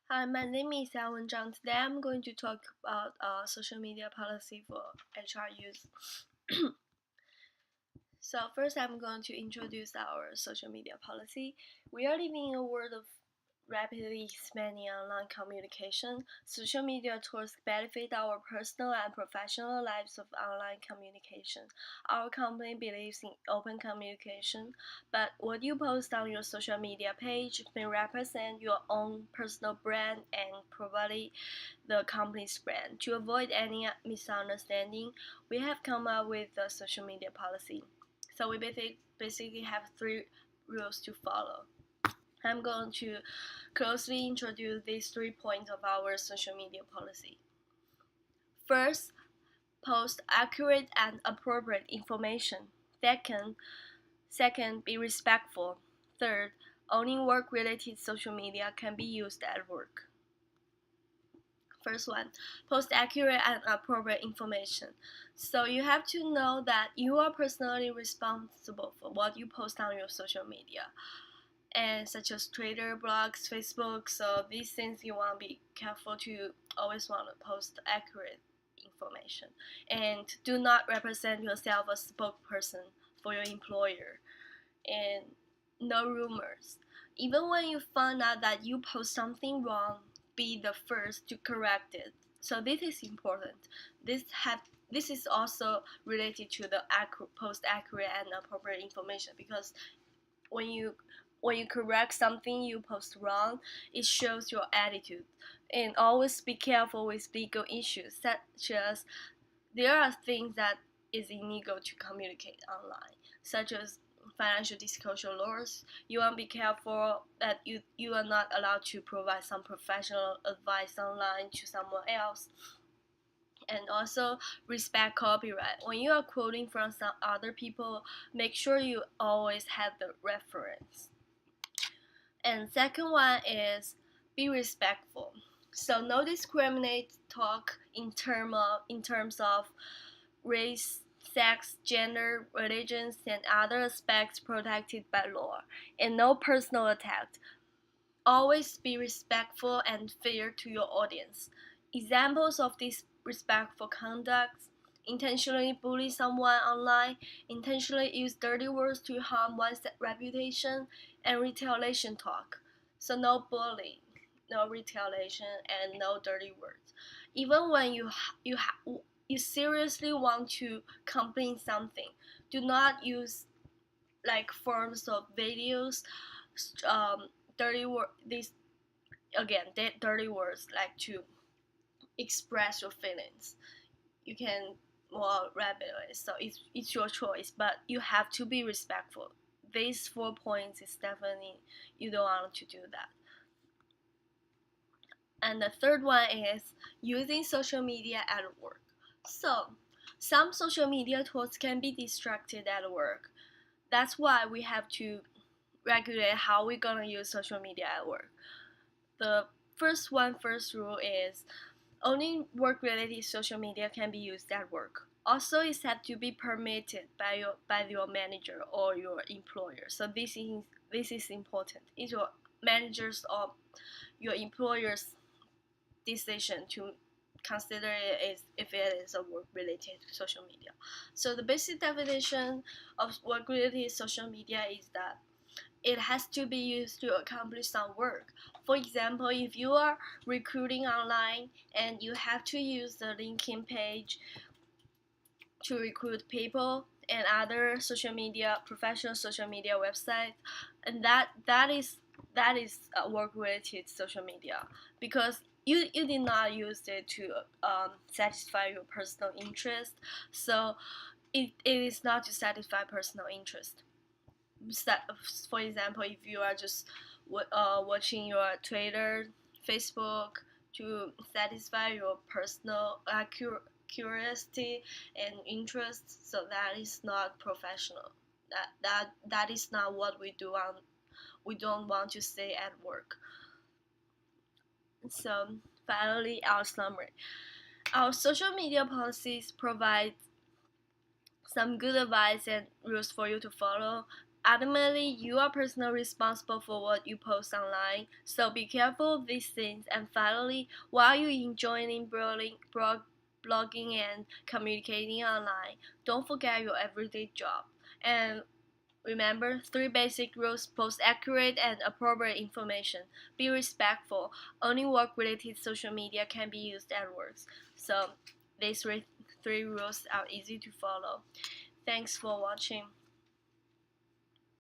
Hi, my name is Alan Zhang. Today I'm going to talk about social media policy for HR use. So first I'm going to introduce our social media policy. We are living in a world of rapidly expanding online communication. Social media tools benefit our personal and professional lives of online communication. Our company believes in open communication, but what you post on your social media page may represent your own personal brand and probably the company's brand. To avoid any misunderstanding, we have come up with a social media policy. So we basically have three rules to follow. I'm going to closely introduce these 3 points of our social media policy. First, post accurate and appropriate information. Second, be respectful. Third, only work-related social media can be used at work. First one, post accurate and appropriate information. So you have to know that you are personally responsible for what you post on your social media, and such as Twitter, blogs, Facebook. So these things you want to be careful to always want to post accurate information, and do not represent yourself as spokesperson for your employer, and no rumors. Even when you find out that you post something wrong, be the first to correct it. So this is important. This is also related to the post accurate and appropriate information, because when you correct something you post wrong, it shows your attitude. And always be careful with legal issues, such as there are things that is illegal to communicate online, such as financial disclosure laws. You want to be careful that you are not allowed to provide some professional advice online to someone else. And also respect copyright. When you are quoting from some other people, make sure you always have the reference. And second one is be respectful. So no discriminate talk in terms of race, sex, gender, religions, and other aspects protected by law, and no personal attack. Always be respectful and fair to your audience. Examples of this respectful conduct: intentionally bully someone online, intentionally use dirty words to harm one's reputation, and retaliation talk. So no bullying, no retaliation, and no dirty words. Even when you seriously want to complain something, do not use like forms of videos, um, dirty word. These again, dirty words like to express your feelings. You can more rapidly, so it's your choice, but you have to be respectful. These 4 points is definitely you don't want to do that. And the third one is using social media at work. So some social media tools can be distracted at work. That's why we have to regulate how we're gonna use social media at work. The first rule is only work-related social media can be used at work. Also, it has to be permitted by your manager or your employer. So this is important. It's your managers or your employer's decision to consider it as if it is a work-related social media. So the basic definition of work-related social media is that it has to be used to accomplish some work. For example, if you are recruiting online and you have to use the LinkedIn page to recruit people and other social media, professional social media websites, and that is a work-related social media, because you did not use it to satisfy your personal interest. So it is not to satisfy personal interest. For example, if you are just watching your Twitter, Facebook to satisfy your personal curiosity and interest, so that is not professional. That is not what we do on. We don't want to say at work. So finally, our summary. Our social media policies provide some good advice and rules for you to follow. Ultimately, you are personally responsible for what you post online, so be careful of these things. And finally, while you're enjoying blogging and communicating online, don't forget your everyday job. And remember, three basic rules: post accurate and appropriate information, be respectful, only work related social media can be used at work. So, these three rules are easy to follow. Thanks for watching.